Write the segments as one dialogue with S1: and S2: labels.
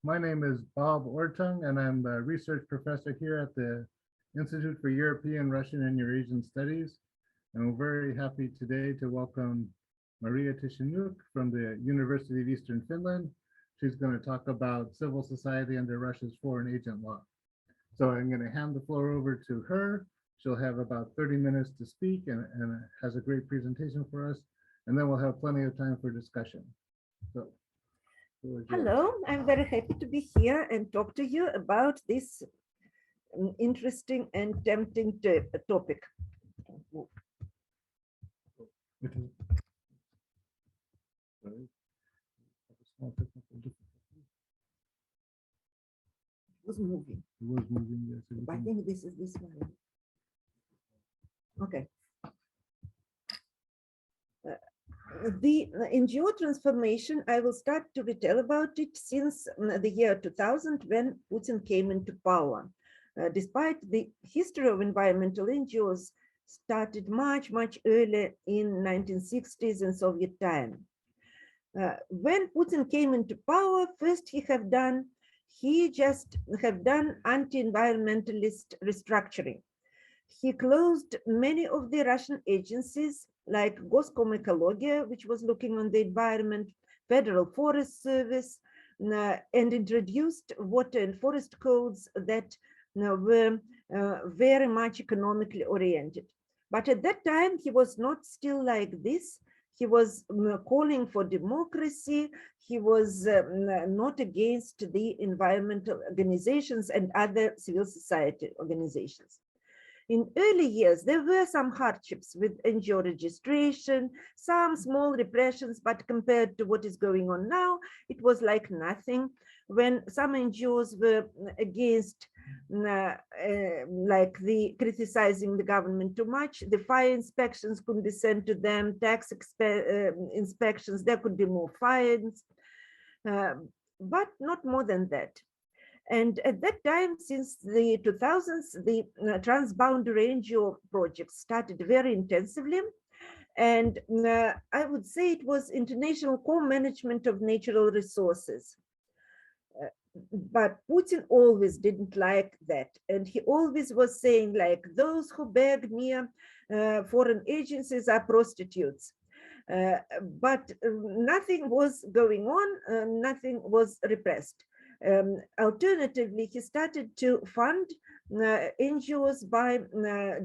S1: My name is Bob Ortung, and I'm the research professor here at the Institute for European, Russian, and Eurasian Studies. And we're very happy today to welcome Maria Tysiachniouk from the University of Eastern Finland. She's going to talk about civil society under Russia's foreign agent law. So I'm going to hand the floor over to her. She'll have about 30 minutes to speak and has a great presentation for us. And then we'll have plenty of time for discussion. So.
S2: Hello, I'm very happy to be here and talk to you about this interesting and tempting topic. It was moving.
S1: It was moving, yes.
S2: I think this is this one. Okay. The NGO transformation, I will start to retell about it since the year 2000 when Putin came into power. Despite the history of environmental NGOs started much earlier in 1960s and Soviet time. When Putin came into power, first he just have done anti-environmentalist restructuring. He closed many of the Russian agencies like Goskomekologia, which was looking on the environment, Federal Forest Service, and introduced water and forest codes that were very much economically oriented. But at that time, he was not still like this. He was calling for democracy. He was not against the environmental organizations and other civil society organizations. In early years, there were some hardships with NGO registration, some small repressions, but compared to what is going on now, it was like nothing. When some NGOs were against, criticizing the government too much, the fire inspections could be sent to them, tax inspections, there could be more fines, but not more than that. And at that time, since the 2000s, the transboundary NGO project started very intensively. And I would say it was international co-management of natural resources. But Putin always didn't like that. And he always was saying, like, those who beg near foreign agencies are prostitutes. But nothing was going on, nothing was repressed. Alternatively, he started to fund NGOs by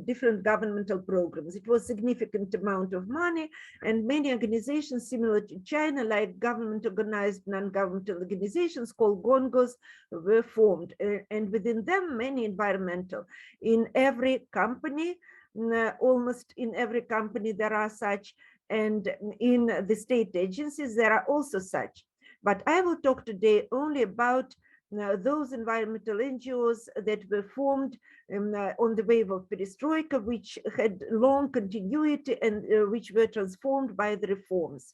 S2: different governmental programs. It was a significant amount of money, and many organizations similar to China, like government-organized non-governmental organizations called NGOs, were formed. And within them, many environmental. In every company, almost in every company, there are such, and in the state agencies, there are also such. But I will talk today only about those environmental NGOs that were formed on the wave of perestroika, which had long continuity and which were transformed by the reforms.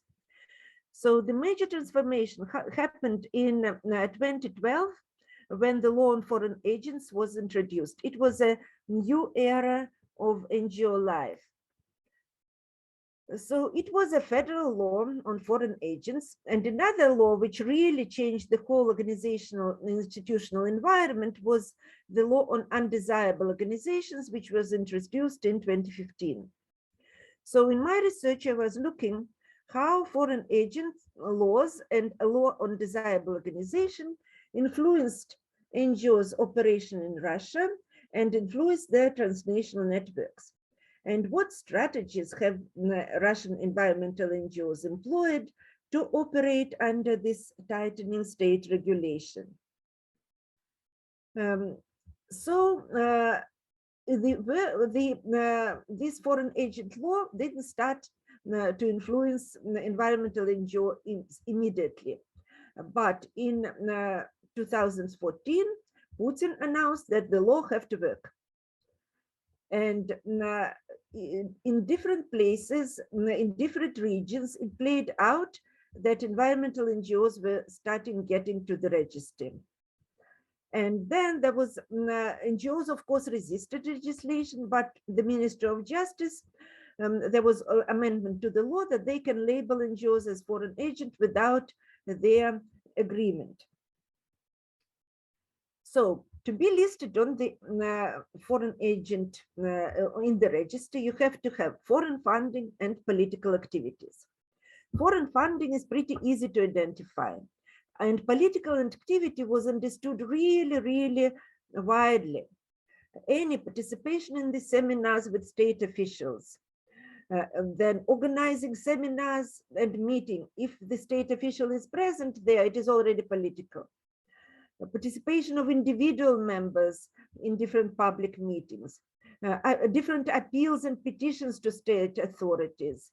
S2: So the major transformation happened in 2012 when the law on foreign agents was introduced. It was a new era of NGO life. So it was a federal law on foreign agents, and another law which really changed the whole organizational and institutional environment was the law on undesirable organizations, which was introduced in 2015. So in my research, I was looking how foreign agent laws and a law on desirable organization influenced NGOs' operation in Russia and influenced their transnational networks. And what strategies have Russian environmental NGOs employed to operate under this tightening state regulation? This foreign agent law didn't start to influence environmental NGO immediately. But in 2014, Putin announced that the law have to work. And in different places, in different regions, it played out that environmental NGOs were starting getting to the registry. And then there was NGOs, of course, resisted legislation, but the Ministry of Justice, there was an amendment to the law that they can label NGOs as foreign agent without their agreement. So to be listed on the foreign agent in the register, you have to have foreign funding and political activities. Foreign funding is pretty easy to identify, and political activity was understood really, really widely. Any participation in the seminars with state officials, then organizing seminars and meeting. If the state official is present there, it is already political. Participation of individual members in different public meetings, different appeals and petitions to state authorities,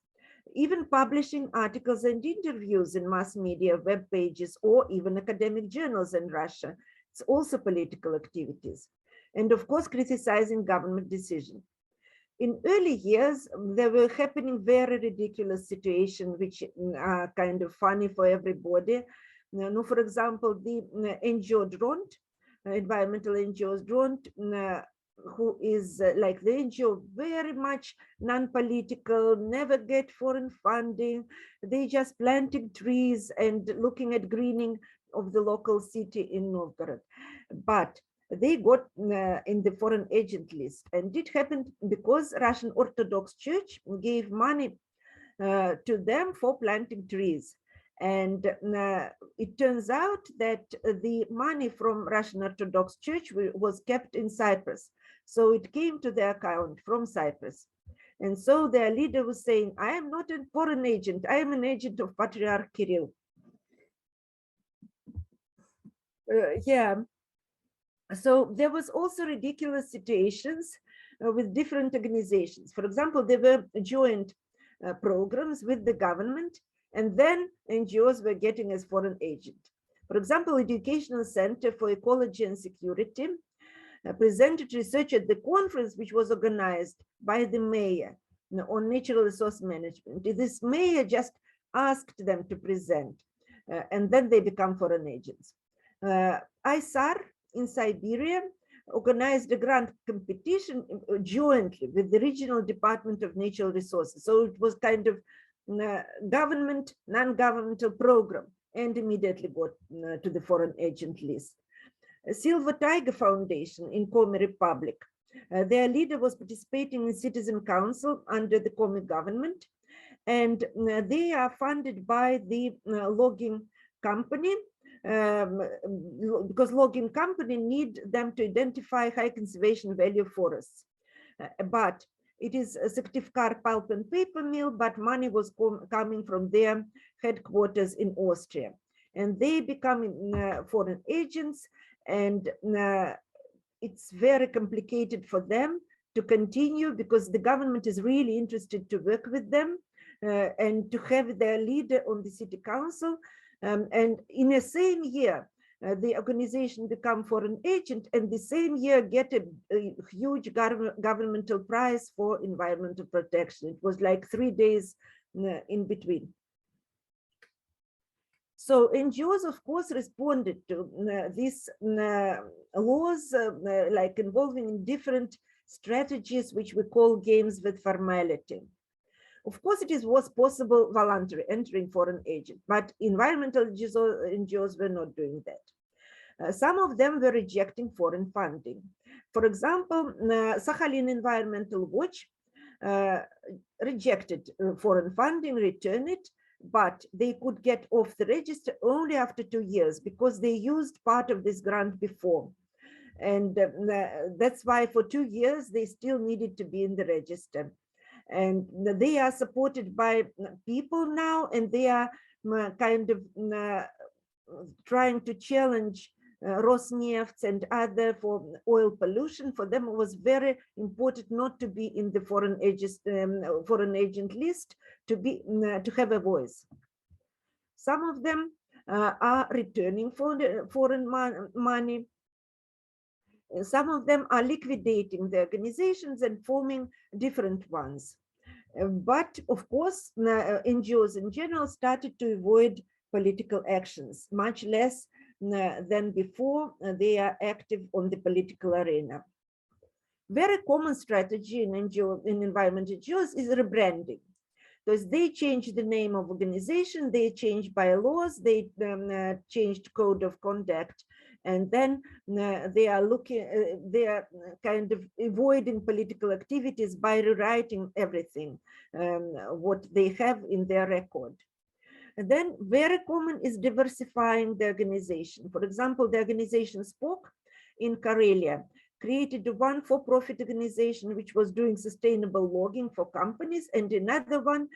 S2: even publishing articles and interviews in mass media, web pages, or even academic journals in Russia. It's also political activities. And of course, criticizing government decisions. In early years, there were happening very ridiculous situations, which are kind of funny for everybody. For example, the NGO Dront, environmental NGOs Dront, who is like the NGO, very much non-political, never get foreign funding. They just planting trees and looking at greening of the local city in Novgorod. But they got in the foreign agent list, and it happened because Russian Orthodox Church gave money to them for planting trees. And it turns out that the money from Russian Orthodox Church was kept in Cyprus. So it came to their account from Cyprus. And so their leader was saying, I am not a foreign agent, I am an agent of Patriarch Kirill. So there was also ridiculous situations with different organizations. For example, there were joint programs with the government, and then NGOs were getting as foreign agent. For example, Educational Center for Ecology and Security presented research at the conference, which was organized by the mayor on natural resource management. This mayor just asked them to present, and then they become foreign agents. ISAR in Siberia organized a grant competition jointly with the Regional Department of Natural Resources. So it was kind of government, non-governmental program, and immediately got to the foreign agent list. Silver Tiger Foundation in Komi Republic. Their leader was participating in Citizen Council under the Komi government, and they are funded by the logging company, because logging company need them to identify high conservation value forests. But it is a Syktyvkar pulp and paper mill, but money was coming from their headquarters in Austria. And they become foreign agents, and it's very complicated for them to continue because the government is really interested to work with them and to have their leader on the city council. And in the same year, the organization become foreign agent, and the same year get a huge governmental prize for environmental protection. It was like 3 days in between. So NGOs, of course, responded to these laws, like involving in different strategies, which we call games with formality. Of course, was possible voluntary entering foreign agent, but environmental NGOs were not doing that. Some of them were rejecting foreign funding. For example, Sakhalin Environmental Watch rejected foreign funding, returned it, but they could get off the register only after 2 years because they used part of this grant before. And that's why for 2 years, they still needed to be in the register. And they are supported by people now, and they are kind of trying to challenge Rosneft and other for oil pollution. For them, it was very important not to be in the foreign agent list, to have a voice. Some of them are returning foreign money. Some of them are liquidating the organizations and forming different ones. But of course, NGOs in general started to avoid political actions, much less than before they are active on the political arena. Very common strategy in environmental NGOs is rebranding. Because they changed the name of organization, they changed bylaws, they changed code of conduct, And then they are they are kind of avoiding political activities by rewriting everything, what they have in their record. And then very common is diversifying the organization. For example, the organization Spoke in Karelia created one for-profit organization which was doing sustainable logging for companies, and another one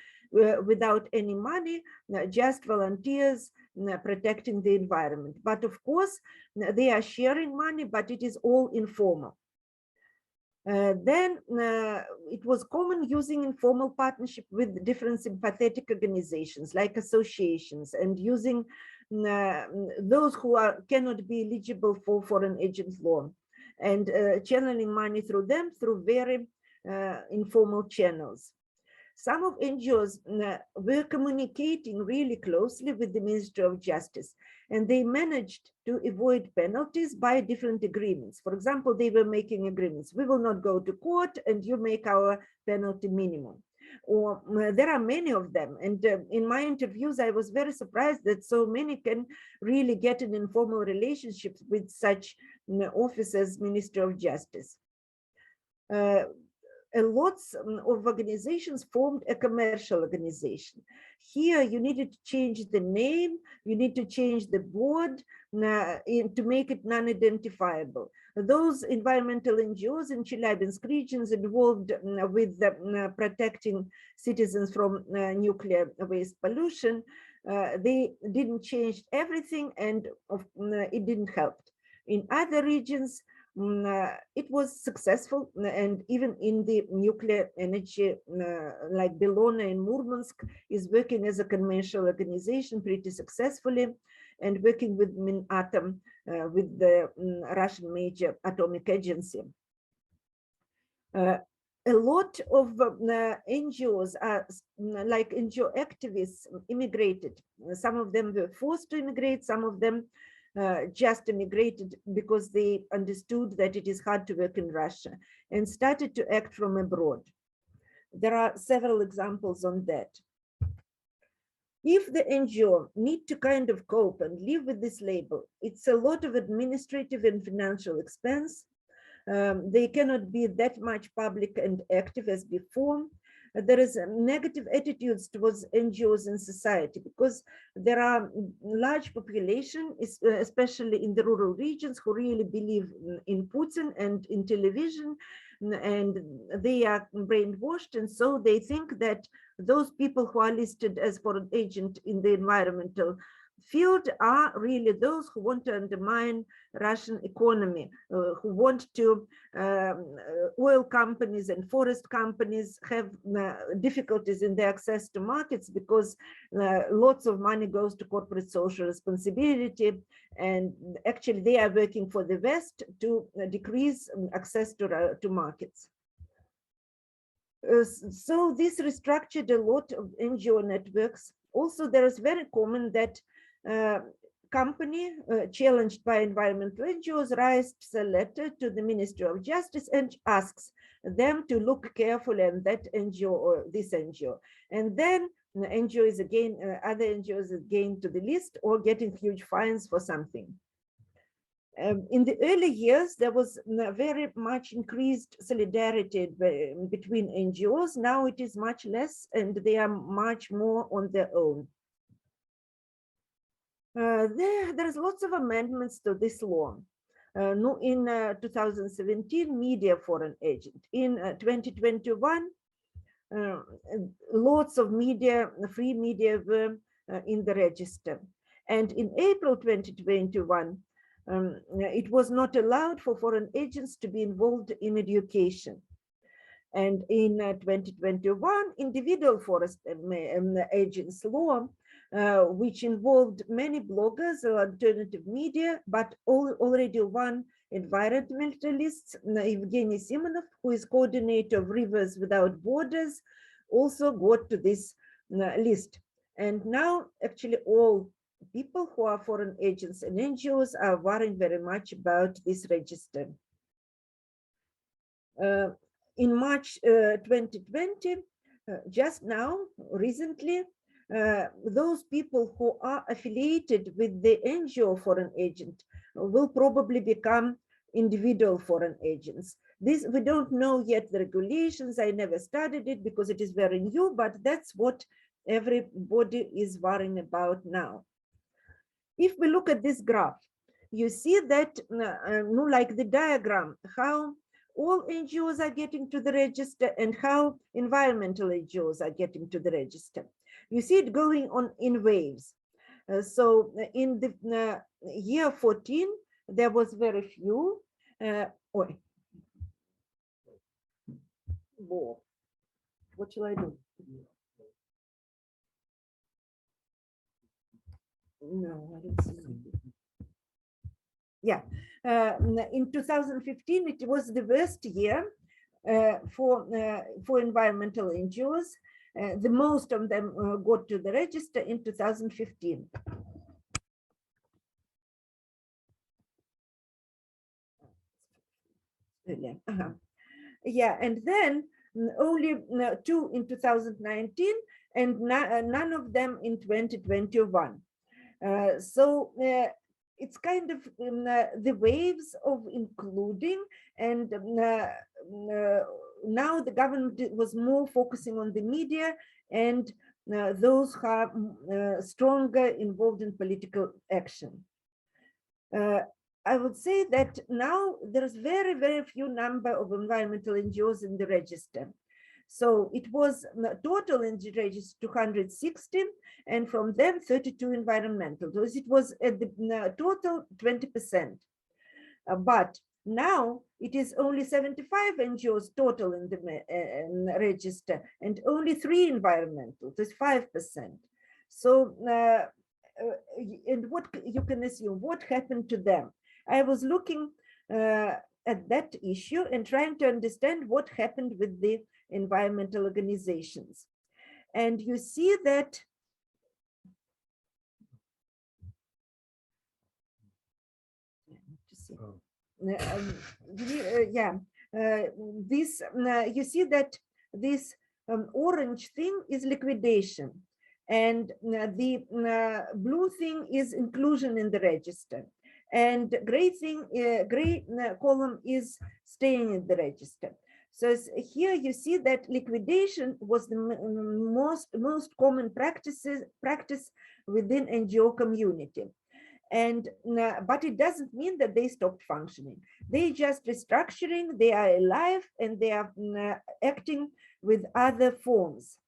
S2: without any money, just volunteers protecting the environment. But of course, they are sharing money, but it is all informal. Then it was common using informal partnership with different sympathetic organizations like associations, and using those who cannot be eligible for foreign agent loan, and channeling money through them through very informal channels. Some of NGOs were communicating really closely with the Ministry of Justice, and they managed to avoid penalties by different agreements. For example, they were making agreements. We will not go to court, and you make our penalty minimum. Or there are many of them. And in my interviews, I was very surprised that so many can really get an informal relationship with such offices, Ministry of Justice. Lots of organizations formed a commercial organization. Here you needed to change the name, you need to change the board to make it non-identifiable. Those environmental NGOs in Chelyabinsk regions involved with protecting citizens from nuclear waste pollution, they didn't change everything, and it didn't help. In other regions, it was successful, and even in the nuclear energy, like Belona in Murmansk is working as a commercial organization pretty successfully, and working with Minatom, with the Russian major atomic agency. A lot of NGOs are like NGO activists immigrated. Some of them were forced to immigrate, some of them just immigrated because they understood that it is hard to work in Russia and started to act from abroad. There are several examples on that. If the NGO need to kind of cope and live with this label, it's a lot of administrative and financial expense. They cannot be that much public and active as before. There is negative attitudes towards NGOs in society because there are large population, especially in the rural regions, who really believe in Putin and in television, and they are brainwashed, and so they think that those people who are listed as foreign agent in the environmental field are really those who want to undermine Russian economy, who want to, oil companies and forest companies have difficulties in their access to markets because lots of money goes to corporate social responsibility, and actually they are working for the West to decrease access to markets. So this restructured a lot of NGO networks. Also, there is very common that company challenged by environmental NGOs writes a letter to the Ministry of Justice and asks them to look carefully at that NGO or this NGO. And then the NGO is again, other NGOs again to the list or getting huge fines for something. In the early years, there was very much increased solidarity between NGOs. Now it is much less, and they are much more on their own. There's lots of amendments to this law. In 2017, media foreign agent. In 2021, lots of media, free media were in the register. And in April 2021, it was not allowed for foreign agents to be involved in education. And in 2021, individual forest agents law, which involved many bloggers or alternative media, but already one environmentalist, Evgeny Simonov, who is coordinator of Rivers Without Borders, also got to this list. And now actually all people who are foreign agents and NGOs are worrying very much about this register. In March 2020, just now, recently, those people who are affiliated with the NGO foreign agent will probably become individual foreign agents. This, we don't know yet the regulations. I never studied it because it is very new, but that's what everybody is worrying about now. If we look at this graph, you see that, like the diagram, how all NGOs are getting to the register and how environmental NGOs are getting to the register. You see it going on in waves. So in the year 14, there was very few. What shall I do? No, I don't see it. Yeah, in 2015, it was the worst year for environmental NGOs. The most of them got to the register in 2015. Yeah, and then only 2 in 2019, and none of them in 2021. So it's kind of the waves of including, and now the government was more focusing on the media and those who are stronger involved in political action. I would say that now there's very, very few number of environmental NGOs in the register. So it was total in the register 260, and from them 32 environmental. So it was at the total 20%. But now it is only 75 NGOs total in the register, and only 3 environmental. That's 5%. So and what you can assume, what happened to them? I was looking at that issue and trying to understand what happened with the environmental organizations. And you see that you see that this orange thing is liquidation, and the blue thing is inclusion in the register, and gray thing, gray column is staying in the register. So here you see that liquidation was the most common practice within NGO community. And but it doesn't mean that they stopped functioning. They just restructuring, they are alive, and they are acting with other forms.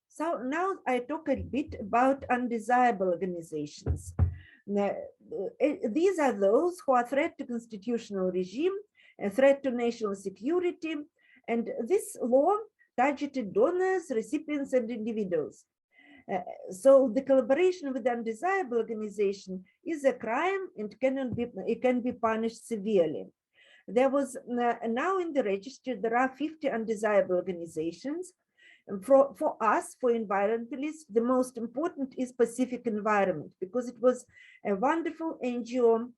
S2: So now I talk a bit about undesirable organizations. These are those who are a threat to constitutional regime, a threat to national security, and this law targeted donors, recipients, and individuals. So the collaboration with undesirable organization is a crime and it can be punished severely. There was now in the register there are 50 undesirable organizations. And for us, for environmentalists, the most important is Pacific Environment, because it was a wonderful NGO,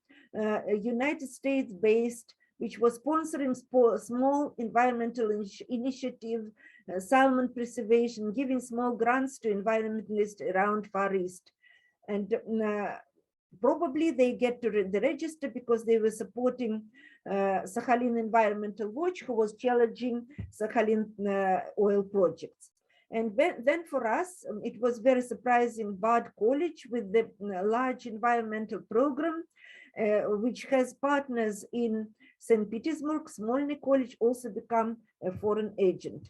S2: United States based, which was sponsoring small environmental initiative, salmon preservation, giving small grants to environmentalists around Far East. And probably they get to the register because they were supporting Sakhalin Environmental Watch, who was challenging Sakhalin oil projects. And then for us, it was very surprising, Bard College with the large environmental program, which has partners in St. Petersburg. Smolny College also become a foreign agent.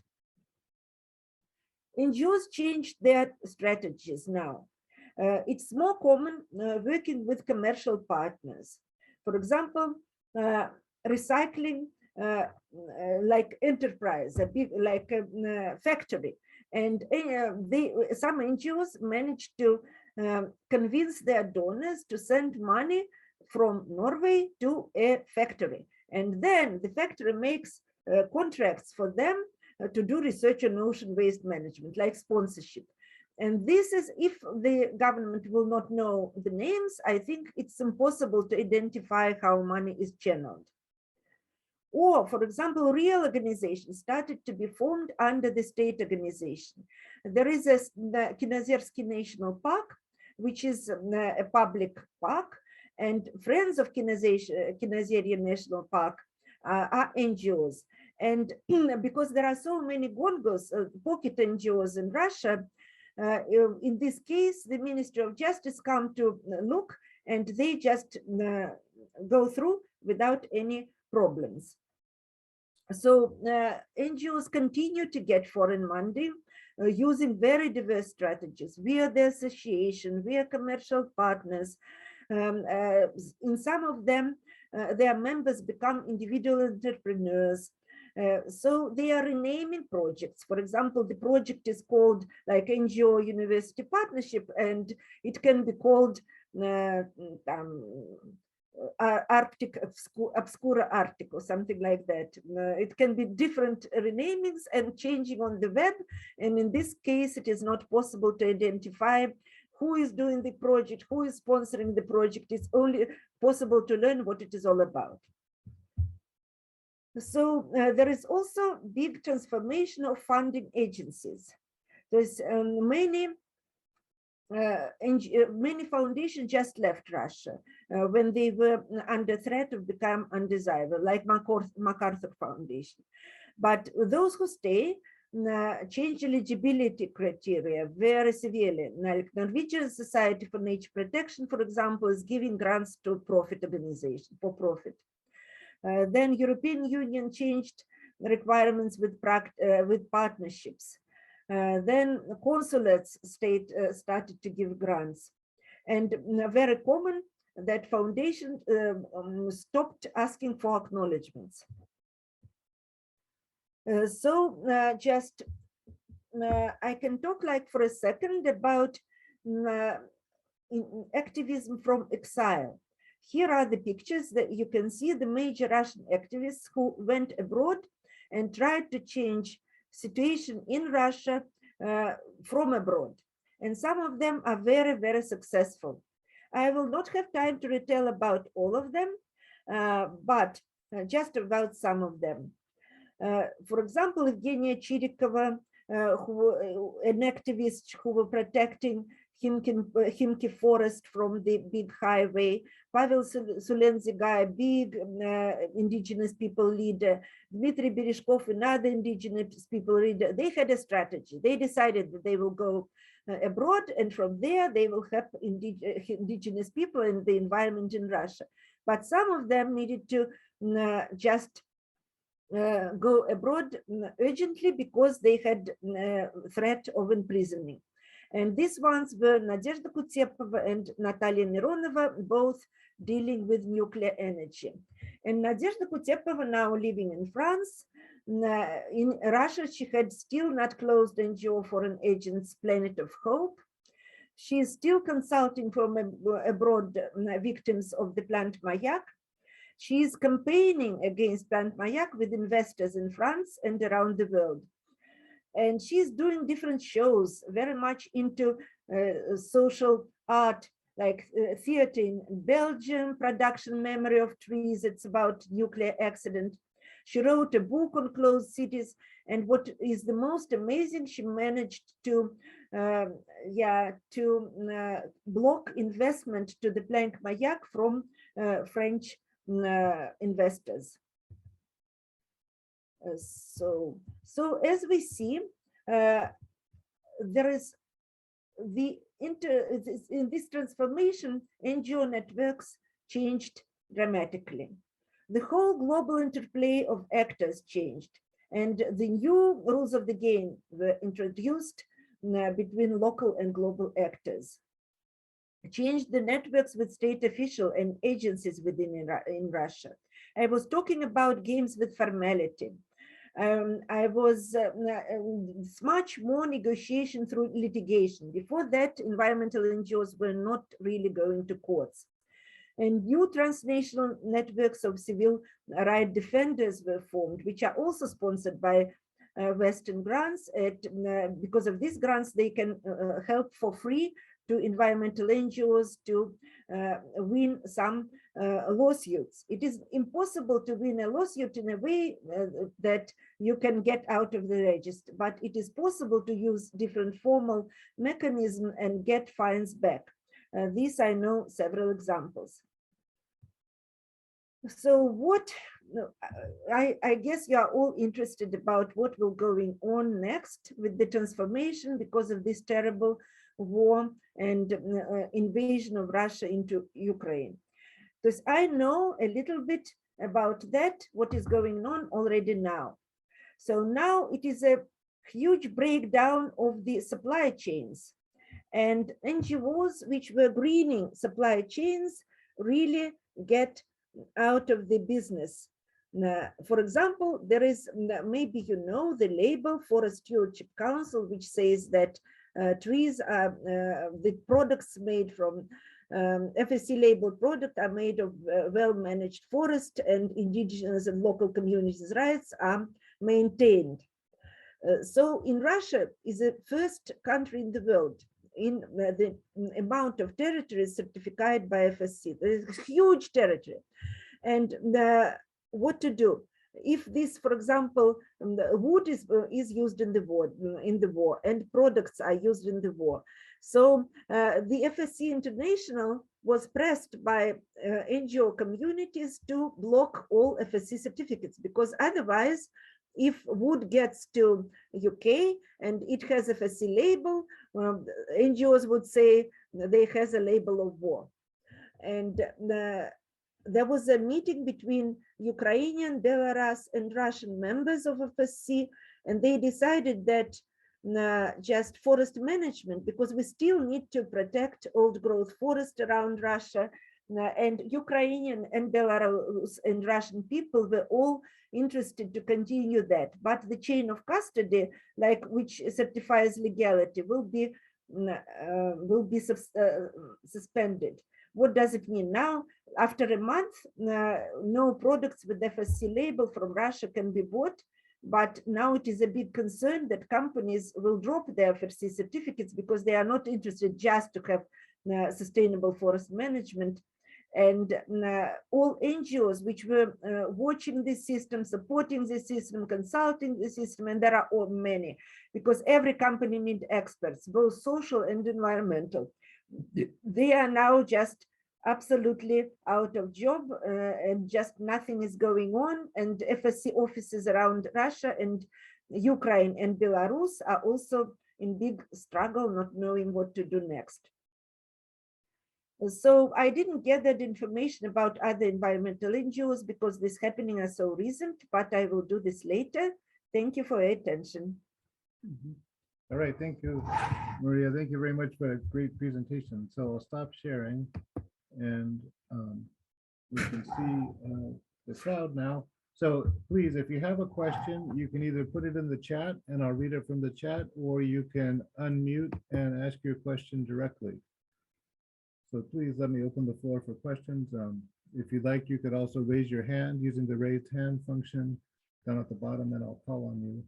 S2: NGOs changed their strategies now. It's more common working with commercial partners. For example, recycling like enterprise, a big like a factory. And some NGOs managed to convince their donors to send money from Norway to a factory. And then the factory makes contracts for them to do research on ocean waste management, like sponsorship. And this is, if the government will not know the names, I think it's impossible to identify how money is channeled. Or, for example, real organizations started to be formed under the state organization. There is the Kinozersky National Park, which is a public park, and Friends of Kinesiarian National Park are NGOs. And because there are so many GONGOs, pocket NGOs in Russia, in this case, the Ministry of Justice come to look, and they just go through without any problems. So NGOs continue to get foreign money using very diverse strategies via the association, via commercial partners. In some of them, their members become individual entrepreneurs. So they are renaming projects. For example, the project is called like NGO University Partnership, and it can be called Arctic Obscura Arctic or something like that. It can be different renamings and changing on the web. And in this case, it is not possible to identify who is doing the project, who is sponsoring the project. It's only possible to learn what it is all about. So there is also big transformation of funding agencies. There's many foundations just left Russia when they were under threat of become undesirable, like MacArthur Foundation. But those who stay change eligibility criteria very severely. Like Norwegian Society for Nature Protection, for example, is giving grants to profit organization for profit. Then European Union changed requirements with partnerships. Then consulates started to give grants. And very common that foundation stopped asking for acknowledgements. I can talk like for a second about activism from exile. Here are the pictures that you can see the major Russian activists who went abroad and tried to change situation in Russia from abroad. And some of them are very, very successful. I will not have time to retell about all of them, but just about some of them. For example, Evgenia Chirikova, an activist who were protecting Khimki forest from the big highway, Pavel Sulenzigai, big indigenous people leader, Dmitry Berezhkov, another indigenous people leader. They had a strategy. They decided that they will go abroad, and from there they will help indigenous people and the environment in Russia. But some of them needed to just go abroad urgently because they had threat of imprisoning. And these ones were Nadezhda Kutsepova and Natalia Mironova, both dealing with nuclear energy. And Nadezhda Kutsepova now living in France. In Russia, she had still not closed NGO Foreign Agents Planet of Hope. She is still consulting from abroad victims of the Plant Mayak. She is campaigning against Plant Mayak with investors in France and around the world. And she's doing different shows, very much into social art, like theater in Belgium, production Memory of Trees. It's about nuclear accident. She wrote a book on closed cities. And what is the most amazing, she managed to block investment to the Plant Mayak from French investors. So as we see, there is in this transformation, NGO networks changed dramatically. The whole global interplay of actors changed, and the new rules of the game were introduced between local and global actors. Changed the networks with state officials and agencies within in Russia. I was talking about games with formality. I was much more negotiation through litigation. Before that, environmental NGOs were not really going to courts. And new transnational networks of civil rights defenders were formed, which are also sponsored by Western grants. Because of these grants, they can help for free to environmental NGOs to win some lawsuits. It is impossible to win a lawsuit in a way that you can get out of the register, but it is possible to use different formal mechanisms and get fines back. These I know several examples. So what, I guess you are all interested about what will going on next with the transformation because of this terrible war and invasion of Russia into Ukraine. Because I know a little bit about that, what is going on already now. So now it is a huge breakdown of the supply chains, and NGOs which were greening supply chains really get out of the business. For example, there is, maybe you know, the label Forest Stewardship Council, which says that trees are, the products made from FSC labeled product are made of well-managed forest, and indigenous and local communities' rights are maintained. So in Russia is the first country in the world in the amount of territory certified by FSC. There is a huge territory. And what to do? If this, for example, wood is used in the war, and products are used in the war. So the FSC International was pressed by NGO communities to block all FSC certificates, because otherwise, if wood gets to UK and it has a FSC label, NGOs would say they has a label of war. And there was a meeting between Ukrainian, Belarus, and Russian members of FSC, and they decided that just forest management, because we still need to protect old growth forest around Russia, and Ukrainian and Belarus and Russian people were all interested to continue that, but the chain of custody, like which certifies legality, will be suspended. What does it mean now? After a month, no products with FSC label from Russia can be bought, but now it is a big concern that companies will drop their FSC certificates because they are not interested just to have sustainable forest management. And all NGOs which were watching this system, supporting this system, consulting the system, and there are many, because every company needs experts, both social and environmental. They are now just absolutely out of job, and just nothing is going on. And FSC offices around Russia and Ukraine and Belarus are also in big struggle, not knowing what to do next. So I didn't get that information about other environmental NGOs because this happening are so recent, but I will do this later. Thank you for your attention.
S1: Mm-hmm. All right, thank you, Maria. Thank you very much for a great presentation. So I'll stop sharing, and we can see the crowd now. So please, if you have a question, you can either put it in the chat and I'll read it from the chat, or you can unmute and ask your question directly. So please let me open the floor for questions. If you'd like, you could also raise your hand using the raised hand function down at the bottom, and I'll call on you.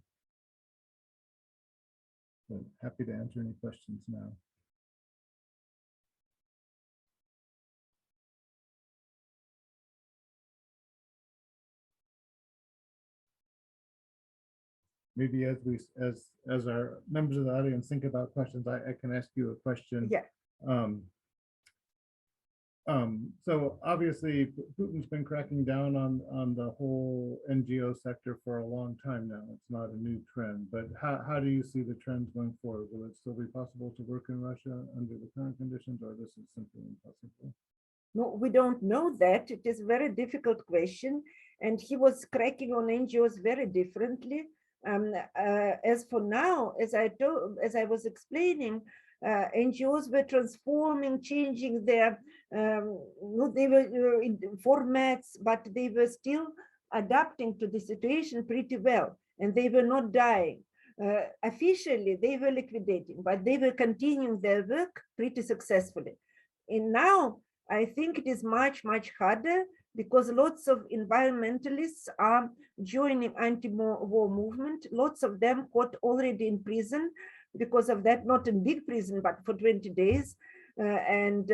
S1: So happy to answer any questions now. Maybe as our members of the audience think about questions, I can ask you a question.
S2: Yeah.
S1: So obviously Putin's been cracking down on the whole NGO sector for a long time now. It's not a new trend, but how do you see the trends going forward? Will it still be possible to work in Russia under the current conditions, or this is simply impossible?
S2: No, we don't know that. It is a very difficult question, and he was cracking on NGOs very differently. As for now, as I was explaining, NGOs were transforming, changing their they were in formats, but they were still adapting to the situation pretty well, and they were not dying. Officially, they were liquidating, but they were continuing their work pretty successfully. And now, I think it is much, much harder, because lots of environmentalists are joining anti-war movement. Lots of them caught already in prison because of that, not in big prison, but for 20 days. And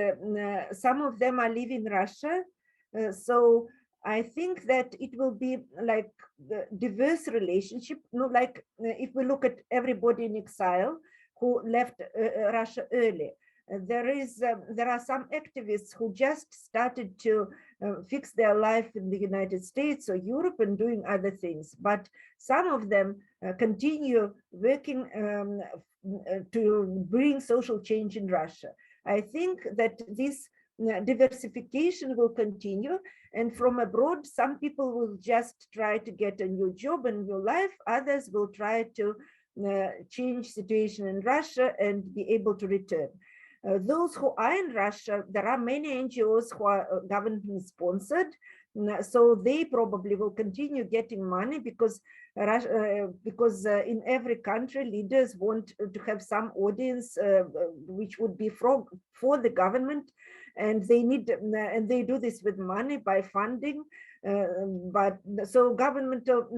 S2: some of them are leaving Russia. So I think that it will be like the diverse relationship, like if we look at everybody in exile who left Russia early. there are some activists who just started to fix their life in the United States or Europe and doing other things, but some of them continue working to bring social change in Russia. I think that this diversification will continue, and from abroad some people will just try to get a new job and new life, others will try to change situation in Russia and be able to return. Those who are in Russia, there are many NGOs who are government sponsored, so they probably will continue getting money because in every country leaders want to have some audience which would be for the government, and they do this with money by funding. But so governmental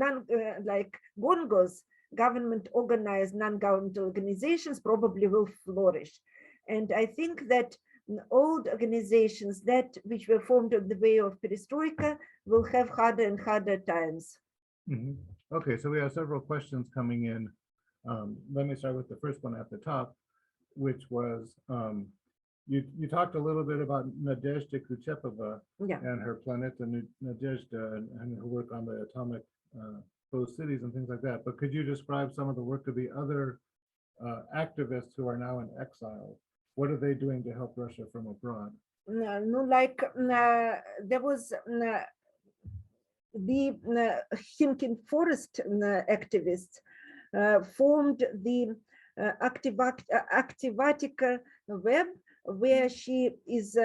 S2: like GONGOs, government organized non-governmental organizations probably will flourish. And I think that old organizations which were formed on the way of perestroika will have harder and harder times.
S1: Mm-hmm. Okay, so we have several questions coming in. Let me start with the first one at the top, which was, you talked a little bit about Nadezhda Kuchepova and her Planeta Nadezhda and her work on the atomic closed cities and things like that, but could you describe some of the work of the other activists who are now in exile? What are they doing to help Russia from abroad?
S2: There was the Hinkin Forest activists formed the Activatica web, where she is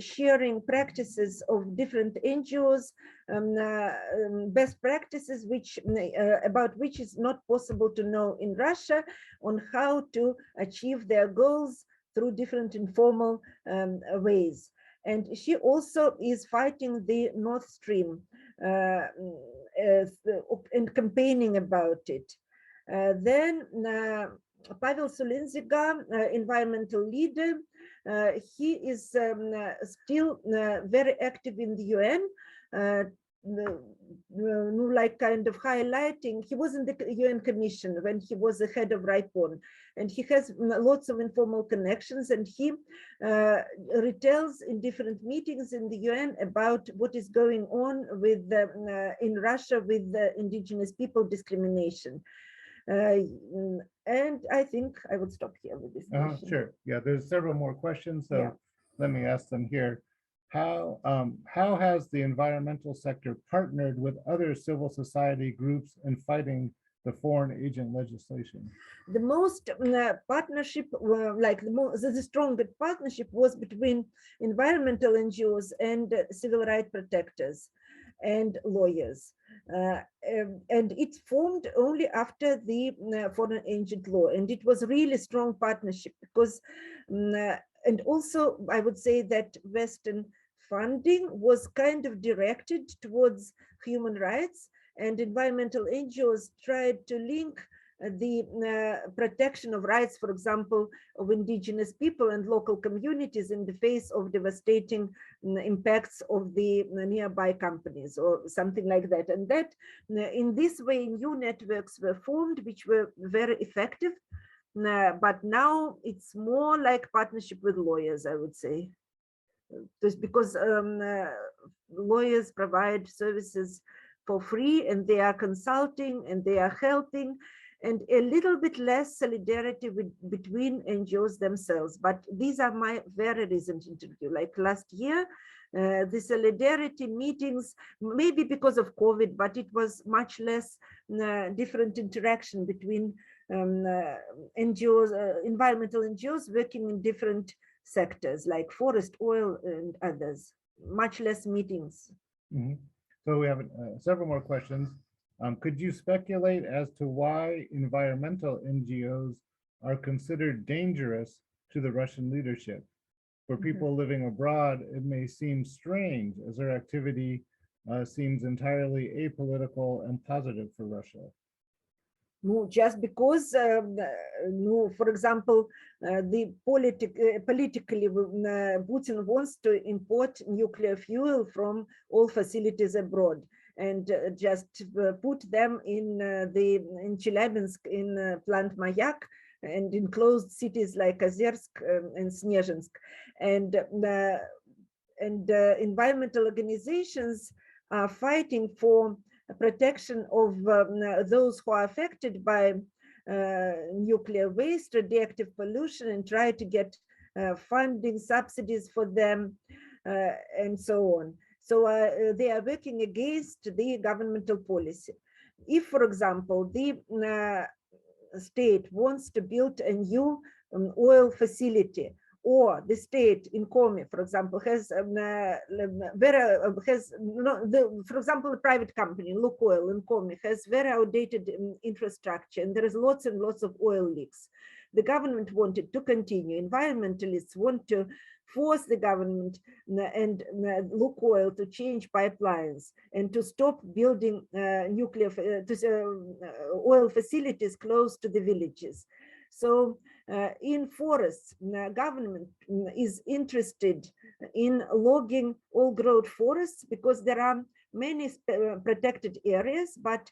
S2: sharing practices of different NGOs, best practices about which is not possible to know in Russia, on how to achieve their goals through different informal ways. And she also is fighting the Nord Stream and campaigning about it. Then Pavel Sulinziga, environmental leader, he is still very active in the UN, like kind of highlighting. He was in the UN Commission when he was the head of RIPON, and he has lots of informal connections, and he retells in different meetings in the UN about what is going on with in Russia with the indigenous people discrimination. And I think I would stop here with this question.
S1: Sure. Yeah, there's several more questions, so let me ask them here. How has the environmental sector partnered with other civil society groups in fighting the foreign agent legislation?
S2: The most partnership, the strongest partnership was between environmental NGOs and civil rights protectors and lawyers. And it formed only after the foreign agent law, and it was really strong partnership because and also I would say that Western funding was kind of directed towards human rights, and environmental NGOs tried to link the protection of rights, for example, of indigenous people and local communities in the face of devastating impacts of the nearby companies or something like that. And that in this way, new networks were formed, which were very effective. But now it's more like partnership with lawyers, I would say. Just because lawyers provide services for free, and they are consulting and they are helping, and a little bit less solidarity between NGOs themselves. But these are my very recent interview. Like last year, the solidarity meetings, maybe because of COVID, but it was much less different interaction between NGOs, environmental NGOs working in different sectors like forest, oil, and others. Much less meetings.
S1: Mm-hmm. So we have several more questions. Could you speculate as to why environmental NGOs are considered dangerous to the Russian leadership? For people living abroad, it may seem strange as their activity seems entirely apolitical and positive for Russia.
S2: No, just because, for example, politically, Putin wants to import nuclear fuel from all facilities abroad and just put them in Chelyabinsk in plant Mayak, and enclosed cities like Ozersk and Snezhinsk. And environmental organizations are fighting for protection of those who are affected by nuclear waste, radioactive pollution, and try to get funding, subsidies for them, and so on. So they are working against the governmental policy. If, for example, the state wants to build a new oil facility, or the state in Komi, for example, for example, a private company, Lukoil in Komi, has very outdated infrastructure, and there is lots and lots of oil leaks. The government wanted to continue. Environmentalists want to force the government and Lukoil to change pipelines and to stop building oil facilities close to the villages. So in forests, government is interested in logging old-growth forests because there are many protected areas, but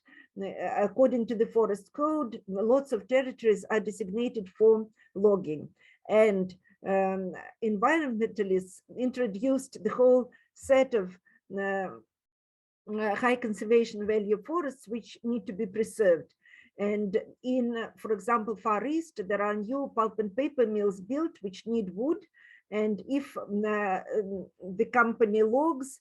S2: according to the forest code, lots of territories are designated for logging. And environmentalists introduced the whole set of high conservation value forests which need to be preserved. And in, for example, Far East, there are new pulp and paper mills built which need wood. And if the company logs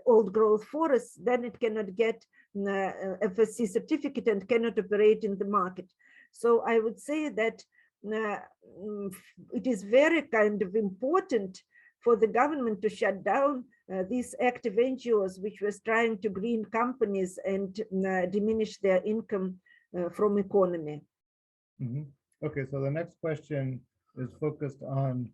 S2: old growth forests, then it cannot get FSC certificate and cannot operate in the market. So I would say that it is very kind of important for the government to shut down these active NGOs which was trying to green companies and diminish their income from economy.
S1: Mm-hmm. Okay, so the next question is focused on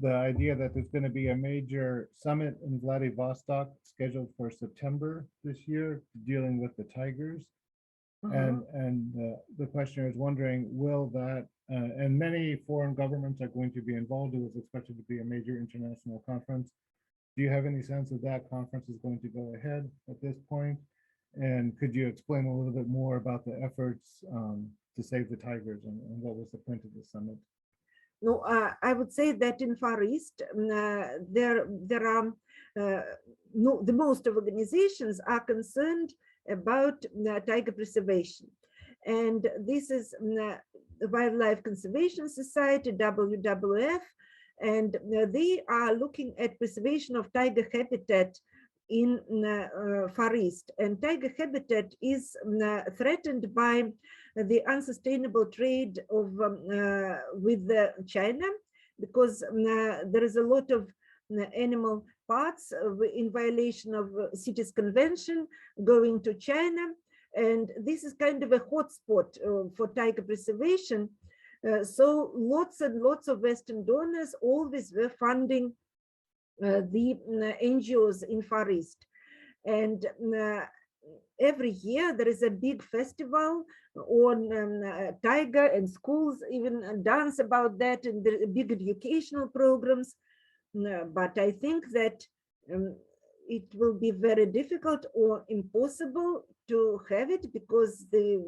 S1: the idea that there's going to be a major summit in Vladivostok scheduled for September this year dealing with the tigers. And the questioner is wondering, will that, and many foreign governments are going to be involved. It was expected to be a major international conference. Do you have any sense that that conference is going to go ahead at this point? And could you explain a little bit more about the efforts to save the tigers and what was the point of the summit?
S2: No, I would say that in Far East, there are the most of organizations are concerned about tiger preservation. And this is the Wildlife Conservation Society, WWF, and they are looking at preservation of tiger habitat in Far East. And tiger habitat is threatened by the unsustainable trade of with China, because there is a lot of animal parts in violation of CITES Convention going to China. And this is kind of a hotspot for tiger preservation. So lots and lots of Western donors always were funding the NGOs in Far East. And every year there is a big festival on tiger, and schools even dance about that, and there are big educational programs. But I think that it will be very difficult or impossible to have it because the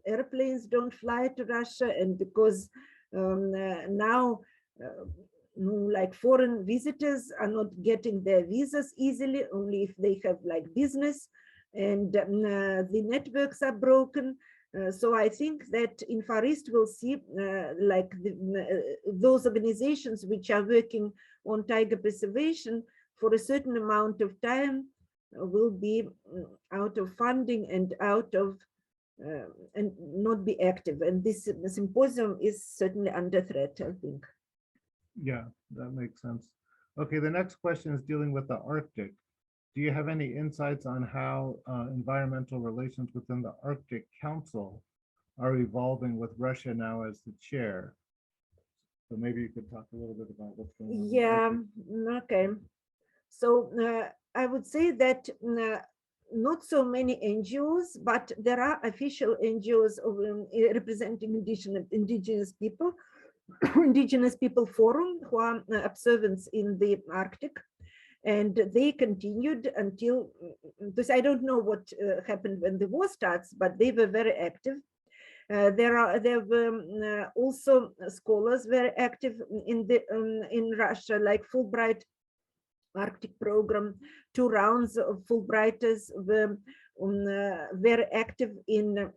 S2: airplanes don't fly to Russia, and because now like foreign visitors are not getting their visas easily, only if they have like business, and the networks are broken. So I think that in Far East we'll see like those organizations which are working on tiger preservation for a certain amount of time will be out of funding and out of and not be active. And this symposium is certainly under threat, I think.
S1: Yeah, that makes sense. Okay, the next question is dealing with the Arctic. Do you have any insights on how environmental relations within the Arctic Council are evolving with Russia now as the chair? So maybe you could talk a little bit about what's going on.
S2: Yeah, okay. So I would say that not so many NGOs, but there are official NGOs representing indigenous people, Indigenous People Forum, who are observants in the Arctic. And they continued until, because I don't know what happened when the war starts, but they were very active. There were also scholars very active in Russia, like Fulbright Arctic program. 2 rounds of Fulbrighters were very active in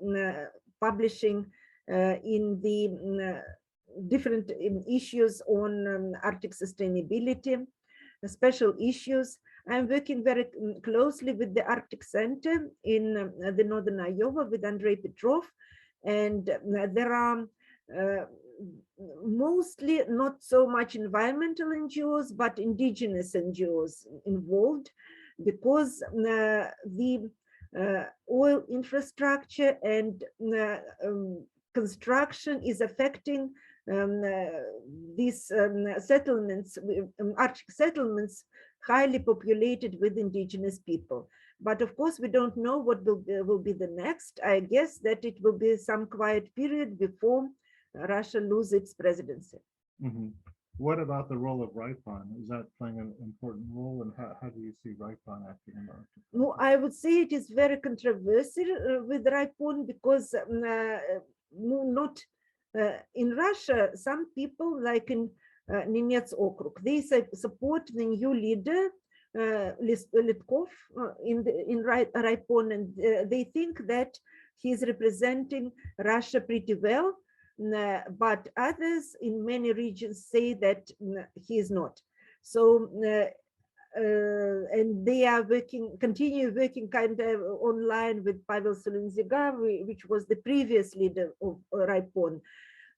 S2: publishing in the different issues on Arctic sustainability, special issues. I'm working very closely with the Arctic Center in the Northern Iowa with Andrei Petrov, and there are mostly not so much environmental NGOs, but indigenous NGOs involved, because the oil infrastructure and construction is affecting these settlements, Arctic settlements, highly populated with indigenous people. But of course, we don't know what will be the next. I guess that it will be some quiet period before Russia loses its presidency.
S1: Mm-hmm. What about the role of RIPON? Is that playing an important role, and how do you see RIPON acting in Arctic?
S2: No, I would say it is very controversial with RIPON, because not in Russia, some people, like in Nenets Okrug, they support the new leader, Litkov, in RIPON, and they think that he's representing Russia pretty well. But others in many regions say that he is not. So, and they are continue working kind of online with Pavel Solonziga, which was the previous leader of RIPON.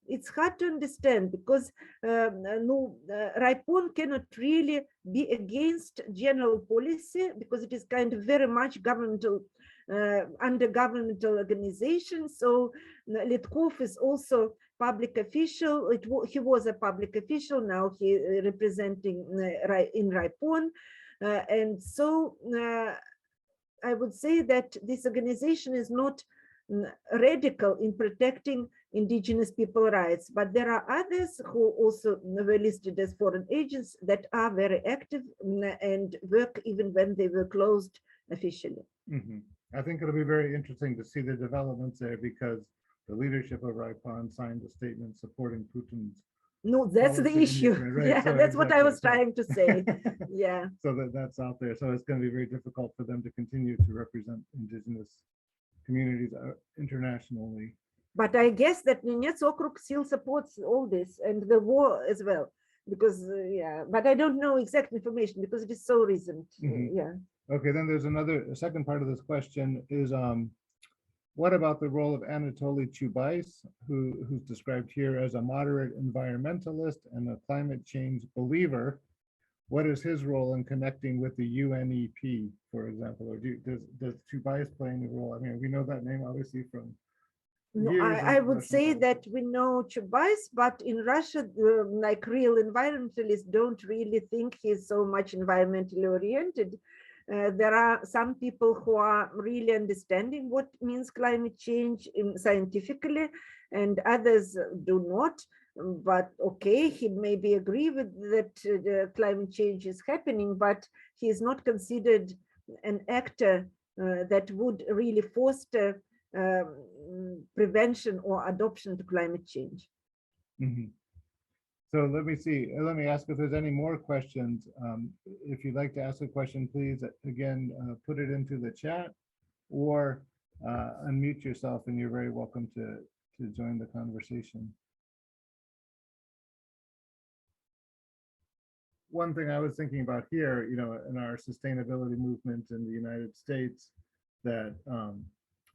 S2: It's hard to understand, because RIPON cannot really be against general policy, because it is kind of very much governmental, under governmental organization. So Litkov is also public official. He was a public official. Now he representing in RIPON, and so I would say that this organization is not radical in protecting indigenous people rights, but there are others who also were listed as foreign agents that are very active and work even when they were closed officially.
S1: Mm-hmm. I think it'll be very interesting to see the developments there, because the leadership of RIPON signed a statement supporting Putin's.
S2: No, that's the issue.
S1: Right?
S2: Yeah,
S1: so
S2: that's
S1: exactly.
S2: what I was trying to say. Yeah.
S1: So that's out there. So it's going to be very difficult for them to continue to represent indigenous communities internationally.
S2: But I guess that Nenets Okrug still supports all this, and the war as well, because yeah, but I don't know exact information because it is so recent.
S1: Mm-hmm.
S2: Yeah.
S1: Okay, then there's a second part of this question is, what about the role of Anatoly Chubais, who's described here as a moderate environmentalist and a climate change believer? What is his role in connecting with the UNEP, for example? Or does Chubais play any role? I mean, we know that name obviously from.
S2: No, I would say that we know Chubais, but in Russia, like real environmentalists don't really think he's so much environmentally oriented. There are some people who are really understanding what means climate change scientifically, and others do not. But okay, he maybe agree with that climate change is happening, but he is not considered an actor that would really foster prevention or adoption to climate change.
S1: Mm-hmm. So let me see. Let me ask if there's any more questions. If you'd like to ask a question, please, again, put it into the chat or unmute yourself, and you're very welcome to join the conversation. One thing I was thinking about here, you know, in our sustainability movement in the United States, that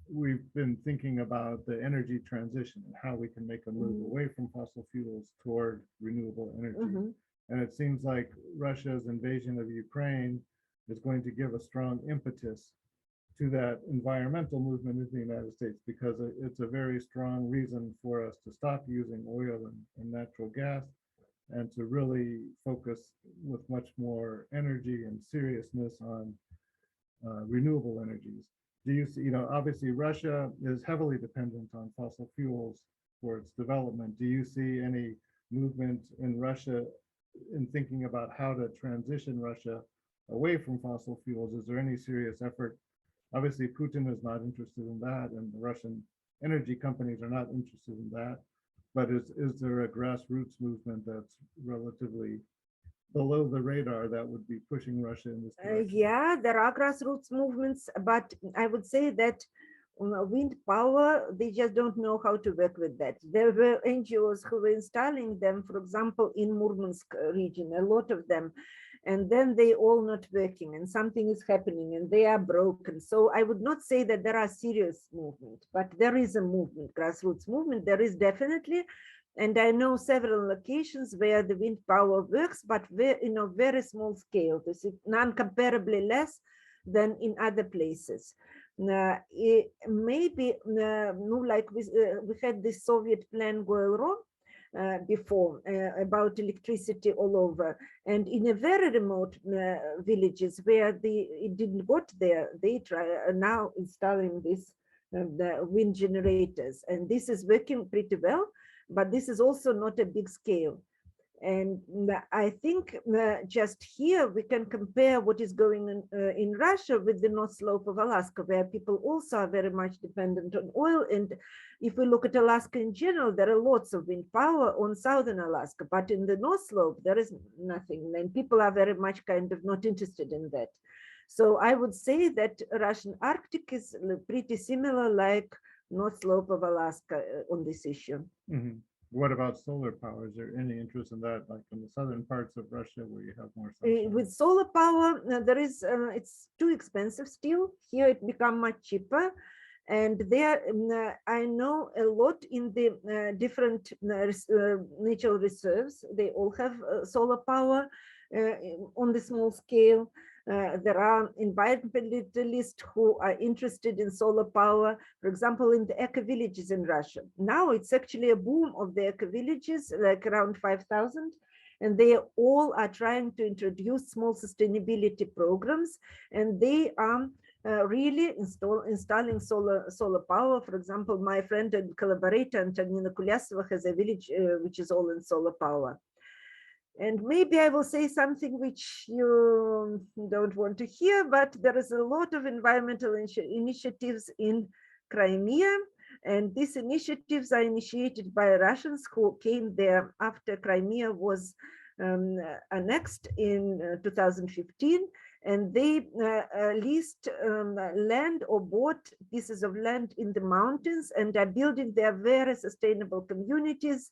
S1: we've been thinking about the energy transition and how we can make a move away from fossil fuels toward renewable energy. Mm-hmm. And it seems like Russia's invasion of Ukraine is going to give a strong impetus to that environmental movement in the United States, because it's a very strong reason for us to stop using oil and natural gas, and to really focus with much more energy and seriousness on renewable energies. Do you see, you know, obviously Russia is heavily dependent on fossil fuels for its development. Do you see any movement in Russia in thinking about how to transition Russia away from fossil fuels? Is there any serious effort? Obviously, Putin is not interested in that, and the Russian energy companies are not interested in that. But is there a grassroots movement that's relatively below the radar that would be pushing Russia in this direction?
S2: Yeah, there are grassroots movements, but I would say that wind power, they just don't know how to work with that. There were NGOs who were installing them, for example, in Murmansk region, a lot of them, and then they all not working and something is happening and they are broken. So I would not say that there are serious movement, but there is a movement, grassroots movement, there is definitely. And I know several locations where the wind power works, but in a very small scale, this is non-comparably less than in other places. Maybe like we had this Soviet plan Goelro before about electricity all over, and in a very remote villages where it didn't got there, they are now installing this the wind generators, and this is working pretty well, but this is also not a big scale. And I think just here we can compare what is going on in Russia with the North Slope of Alaska, where people also are very much dependent on oil. And if we look at Alaska in general, there are lots of wind power on southern Alaska, but in the North Slope, there is nothing. And people are very much kind of not interested in that. So I would say that Russian Arctic is pretty similar like North Slope of Alaska on this issue.
S1: Mm-hmm. What about solar power? Is there any interest in that, like in the southern parts of Russia where you have more sunshine?
S2: With solar power, there is it's too expensive still. Here it become much cheaper, and there I know a lot in the different natural reserves. They all have solar power on the small scale. There are environmentalists who are interested in solar power, for example, in the eco-villages in Russia. Now it's actually a boom of the eco-villages, like around 5,000, and they all are trying to introduce small sustainability programs, and they are really installing solar power. For example, my friend and collaborator Antonina Kulyasova has a village which is all in solar power. And maybe I will say something which you don't want to hear, but there is a lot of environmental initiatives in Crimea. And these initiatives are initiated by Russians who came there after Crimea was annexed in 2015. And they leased land or bought pieces of land in the mountains and are building their very sustainable communities,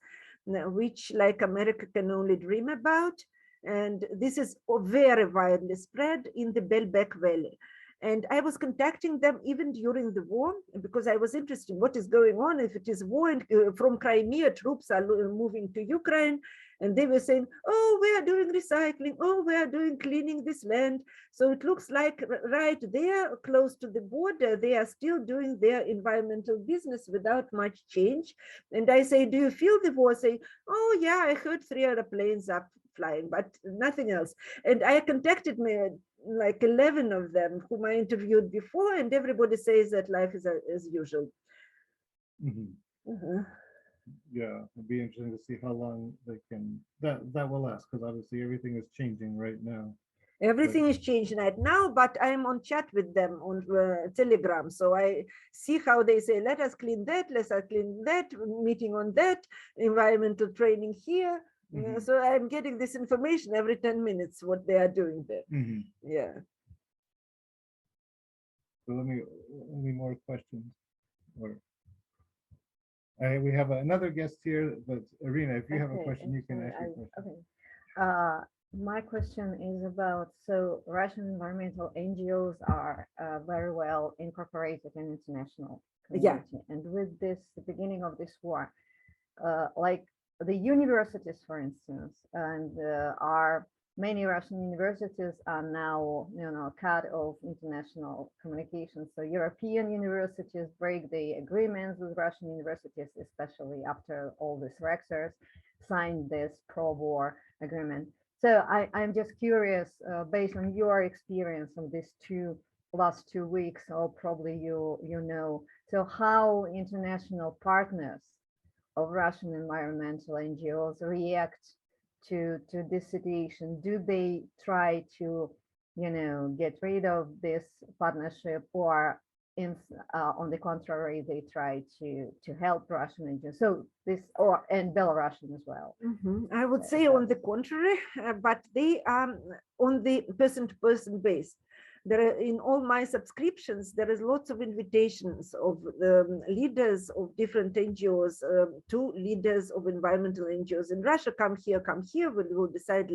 S2: which like America can only dream about. And this is very widely spread in the Belbek Valley. And I was contacting them even during the war because I was interested in what is going on. If it is war and from Crimea, troops are moving to Ukraine, and they were saying, oh, we are doing recycling. Oh, we are doing cleaning this land. So it looks like right there, close to the border, they are still doing their environmental business without much change. And I say, do you feel the war? Say, oh yeah, I heard 3 airplanes up flying, but nothing else. And I contacted me like 11 of them whom I interviewed before, and everybody says that life is as usual.
S1: Mm-hmm. Yeah, it'd be interesting to see how long they can that will last, because obviously everything is changing right now.
S2: Everything is changing right now, but I'm on chat with them on Telegram. So I see how they say, let us clean that, let us clean that, meeting on that, environmental training here. Mm-hmm. So I'm getting this information every 10 minutes, what they are doing there. Mm-hmm. Yeah.
S1: So any more questions? Or we have another guest here, but Irina, if you have a question, you can ask your question.
S3: Okay. My question is about, so Russian environmental NGOs are very well incorporated in international community. Yeah. And with this, the beginning of this war, like the universities, for instance, and many Russian universities are now, cut off international communications. So European universities break the agreements with Russian universities, especially after all these rectors signed this pro-war agreement. So I'm just curious, based on your experience of these last 2 weeks, or probably you know, so how international partners of Russian environmental NGOs react to this situation? Do they try to get rid of this partnership, or on the contrary, they try to help Russian NGOs. So this, and Belarusian as well.
S2: I would say on the contrary, but they are on the person-to-person base. There are, in all my subscriptions, there is lots of invitations of leaders of different NGOs to leaders of environmental NGOs in Russia. Come here, we will decide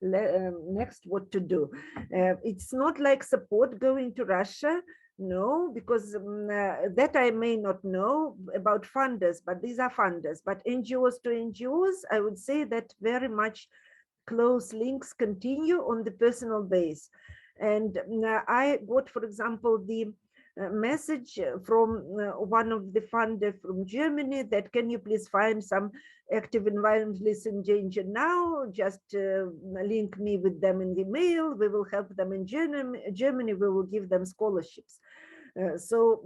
S2: next what to do. It's not like support going to Russia. No, because that I may not know about funders, but these are funders. But NGOs to NGOs, I would say that very much close links continue on the personal base. And I got, for example, the message from one of the funders from Germany that can you please find some active environmentalists in danger now, just link me with them in the mail, we will help them in Germany, we will give them scholarships. So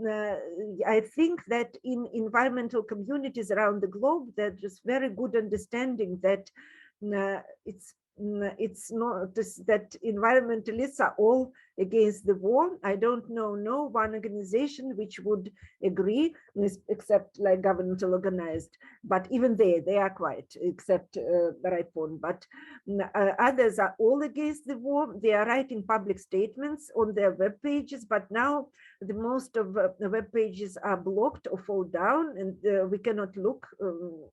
S2: I think that in environmental communities around the globe, there's very good understanding that it's not that environmentalists are all against the war. I don't know no one organization which would agree, except like governmental organized, but even they are quite, except Raipon, but others are all against the war. They are writing public statements on their web pages, but now the most of the web pages are blocked or fall down, and we cannot look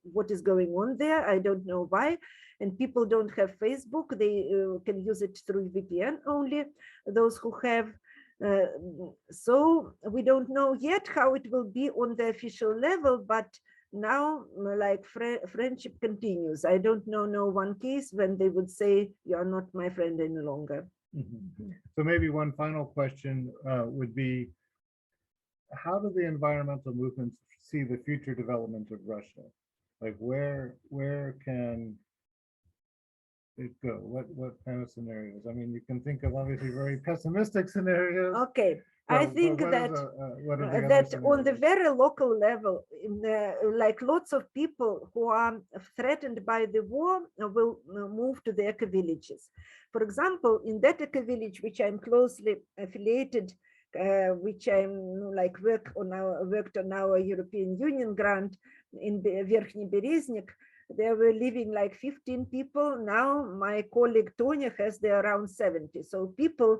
S2: what is going on there. I don't know why. And people don't have Facebook, they can use it through VPN only, those who have. So we don't know yet how it will be on the official level, but now like friendship continues. I don't know no one case when they would say, you are not my friend any longer.
S1: Mm-hmm. So maybe one final question would be, how do the environmental movements see the future development of Russia? Like where can it go? What kind of scenarios? I mean, you can think of obviously very pessimistic scenarios.
S2: Okay, I think that on the very local level, like lots of people who are threatened by the war will move to the eco-villages. For example, in that eco-village, which I'm closely affiliated, which I'm like worked on our European Union grant in Верхний Березник, there were living like 15 people. Now my colleague Tonya has there around 70. So people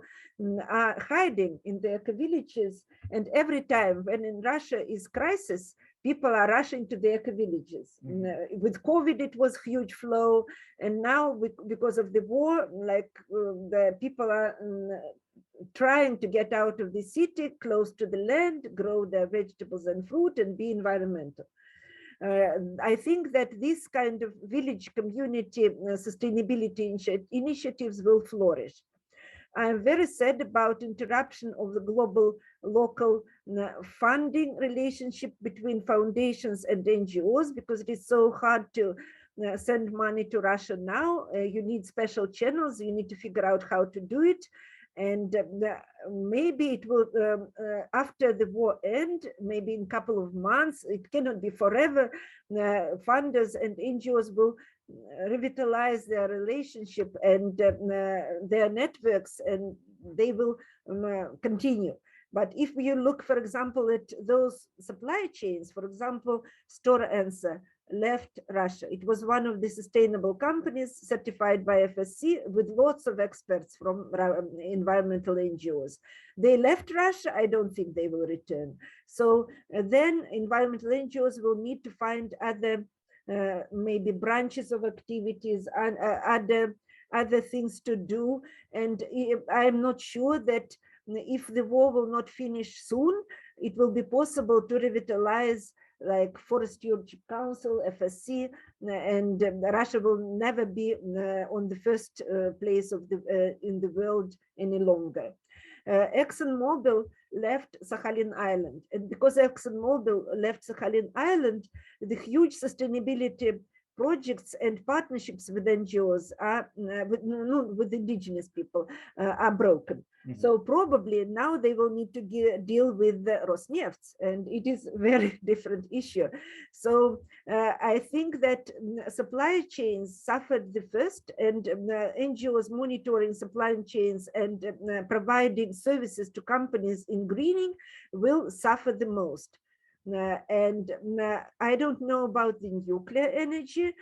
S2: are hiding in their villages. And every time when in Russia is crisis, people are rushing to their villages. With COVID, it was huge flow. And now because of the war, like the people are trying to get out of the city, close to the land, grow their vegetables and fruit and be environmental. I think that this kind of village community sustainability initiatives will flourish. I'm very sad about interruption of the global local funding relationship between foundations and NGOs, because it is so hard to send money to Russia now. You need special channels, you need to figure out how to do it. And maybe it will, after the war end, maybe in a couple of months, it cannot be forever, funders and NGOs will revitalize their relationship and their networks, and they will continue. But if you look, for example, at those supply chains, for example, Stora Enso left Russia. It was one of the sustainable companies certified by FSC with lots of experts from environmental NGOs. They left Russia. I don't think they will return. So then environmental NGOs will need to find other maybe branches of activities and other things to do. And I'm not sure that if the war will not finish soon, it will be possible to revitalize like Forest Stewardship Council, FSC, and Russia will never be on the first place of in the world any longer. ExxonMobil left Sakhalin Island, and because ExxonMobil left Sakhalin Island, the huge sustainability projects and partnerships with NGOs are with indigenous people are broken.
S1: Mhm.
S2: So probably now they will need to deal with Rosneft, and it is a very different issue. So I think that supply chains suffered the first, and NGOs monitoring supply chains and providing services to companies in greening will suffer the most. And I don't know about the nuclear energy.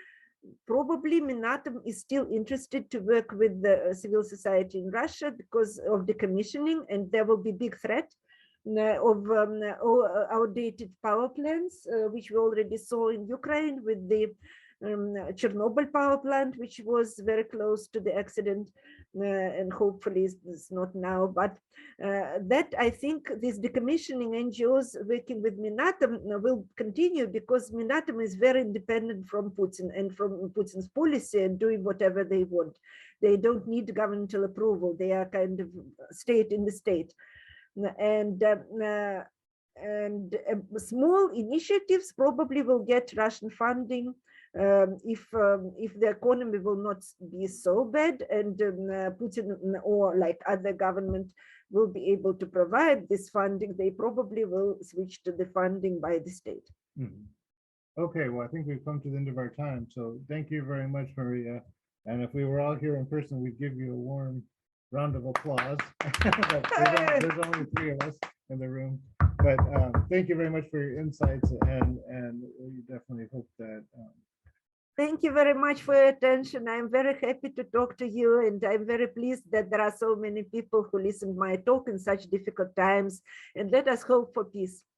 S2: Probably Minatom is still interested to work with the civil society in Russia because of decommissioning, and there will be big threat of outdated power plants, which we already saw in Ukraine with the Chernobyl power plant, which was very close to the accident, and hopefully it's not now. But that I think this decommissioning NGOs working with Minatom will continue because Minatom is very independent from Putin and from Putin's policy and doing whatever they want. They don't need governmental approval. They are kind of state in the state. And small initiatives probably will get Russian funding if the economy will not be so bad, and Putin or like other government will be able to provide this funding, they probably will switch to the funding by the state.
S1: Mhm. Okay, well, I think we've come to the end of our time. So thank you very much, Maria. And if we were all here in person, we'd give you a warm round of applause. But there's only 3 of us in the room. But thank you very much for your insights, and we definitely hope that.
S2: Thank you very much for your attention. I'm very happy to talk to you, and I'm very pleased that there are so many people who listen to my talk in such difficult times, and let us hope for peace.